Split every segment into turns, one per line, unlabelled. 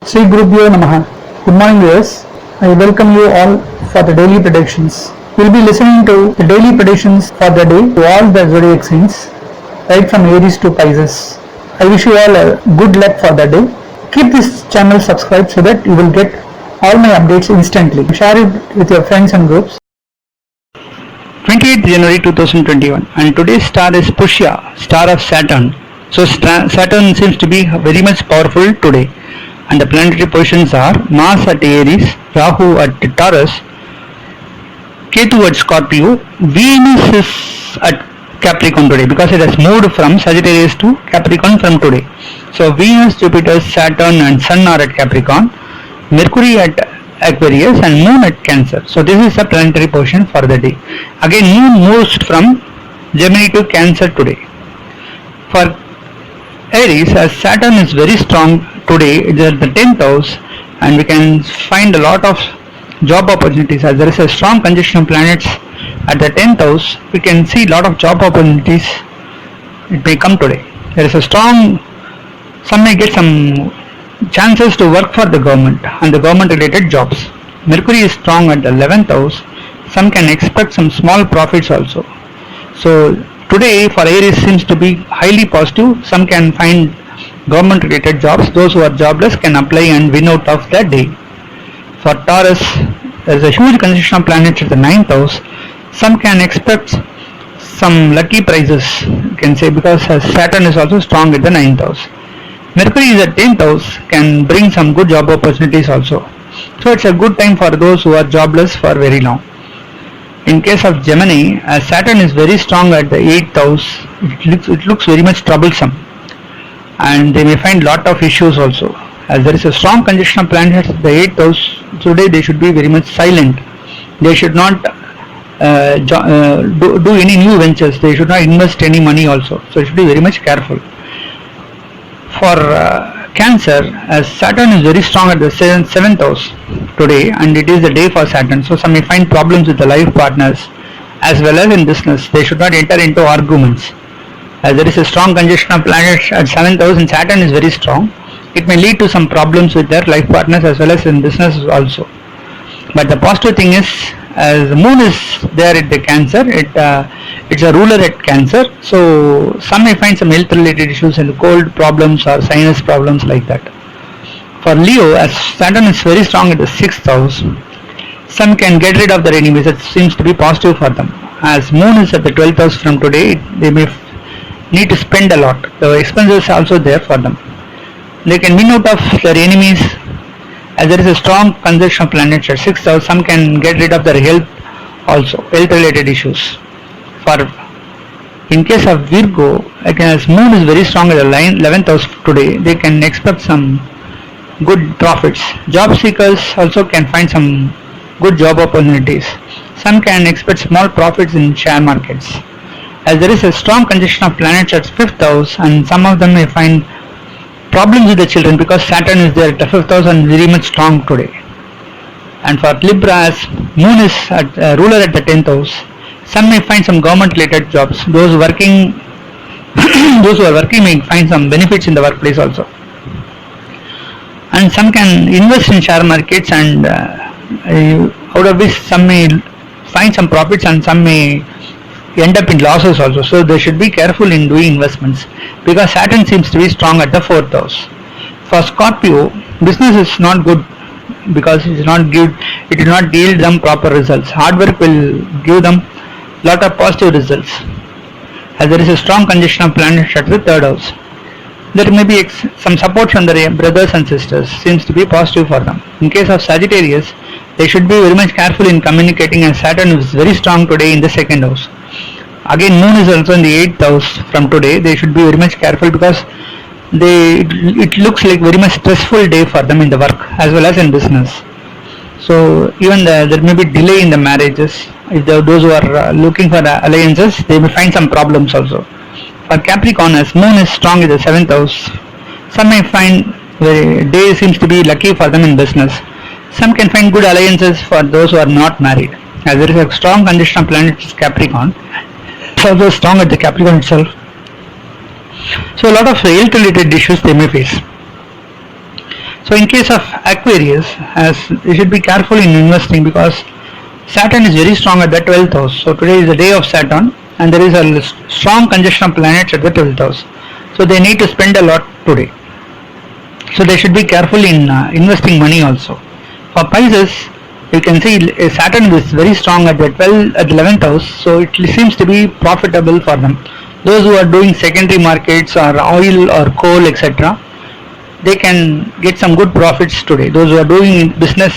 Sri Gurubhyo Namaha. Good morning viewers. I welcome you all for the daily predictions. We will be listening to the daily predictions for the day to all the zodiac signs, right from Aries to Pisces. I wish you all a good luck for the day. Keep this channel subscribed so that you will get all my updates instantly. Share it with your friends and groups.
28th January 2021, and today's star is Pushya, star of Saturn. So Saturn seems to be very much powerful today, and the planetary positions are Mars at Aries, Rahu at Taurus, Ketu at Scorpio, Venus is at Capricorn today because it has moved from Sagittarius to Capricorn from today. So Venus, Jupiter, Saturn and Sun are at Capricorn, Mercury at Aquarius and Moon at Cancer. So this is the planetary position for the day. Again, Moon moves from Gemini to Cancer today. For Aries, as Saturn is very strong today, it is at the 10th house, and we can find a lot of job opportunities. As there is a strong conjunction of planets at the 10th house, we can see a lot of job opportunities. It may come today. There is a strong, some may get some chances to work for the government and the government related jobs. Mercury is strong at the 11th house. Some can expect some small profits also. So today for Aries seems to be highly positive. Some can find government related jobs. Those who are jobless can apply and win out of the day. For Taurus, there is a huge conjunction of planets at the 9th house. Some can expect some lucky prizes, you can say, because Saturn is also strong at the 9th house. Mercury is at 10th house, can bring some good job opportunities also. So it's a good time for those who are jobless for very long. In case of Gemini, as Saturn is very strong at the 8th house, it looks very much troublesome, and they may find lot of issues also. As there is a strong conjunction of planets at the 8th house, today they should be very much silent. They should not do any new ventures. They should not invest any money also. So they should be very much careful. For Cancer, as Saturn is very strong at the 7th house today, and it is the day for Saturn, so some may find problems with the life partners as well as in business. They should not enter into arguments. As there is a strong conjunction of planets at 7th house and Saturn is very strong, it may lead to some problems with their life partners as well as in business also. But the positive thing is, as the Moon is there at the Cancer, it's a ruler at Cancer, so some may find some health related issues and cold problems or sinus problems like that. For Leo, as Saturn is very strong at the 6th house, some can get rid of their enemies. It seems to be positive for them. As Moon is at the 12th house from today, they may need to spend a lot. The expenses are also there for them. They can win out of their enemies. As there is a strong conjunction of planets at 6th house, some can get rid of their health also, health related issues. In case of Virgo, again, as Moon is very strong at the 11th house today, they can expect some good profits. Job seekers also can find some good job opportunities. Some can expect small profits in share markets. As there is a strong conjunction of planets at 5th house, and some of them may find problems with the children because Saturn is there at the 5th house and very much strong today. And for Libra, as Moon is at ruler at the 10th house, some may find some government related jobs. Those working those who are working may find some benefits in the workplace also. And some can invest in share markets, and out of which some may find some profits and some may end up in losses also. So they should be careful in doing investments because Saturn seems to be strong at the 4th house. For Scorpio, business is not good because it will not yield them proper results. Hard work will give them lot of positive results. As there is a strong conjunction of planets at the 3rd house, there may be some support from their brothers and sisters. Seems to be positive for them. In case of Sagittarius, they should be very much careful in communicating, as Saturn is very strong today in the 2nd house. Again, Moon is also in the 8th house from today. They should be very much careful because it looks like very much stressful day for them in the work as well as in business. So even there may be delay in the marriages. If those who are looking for alliances, they may find some problems also. For Capricorn, as Moon is strong in the 7th house, some may find the day seems to be lucky for them in business. Some can find good alliances for those who are not married. As there is a strong conjunction of planets Capricorn, it's also strong at the Capricorn itself. So a lot of health related issues they may face. So in case of Aquarius, as you should be careful in investing because Saturn is very strong at the 12th house. So today is the day of Saturn and there is a strong conjunction of planets at the 12th house. So they need to spend a lot today. So they should be careful in investing money also. For Pisces, you can see Saturn is very strong at the 11th house. So it seems to be profitable for them. Those who are doing secondary markets or oil or coal, etc., they can get some good profits today. Those who are doing business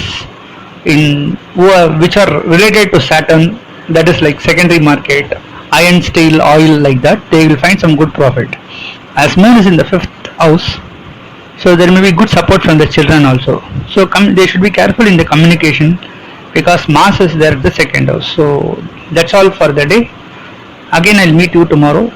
which are related to Saturn, that is like secondary market, iron, steel, oil, like that, they will find some good profit. As Moon is in the 5th house, so there may be good support from the children also. So they should be careful in the communication because Mars is there at the 2nd house. So that's all for the day. Again, I'll meet you tomorrow.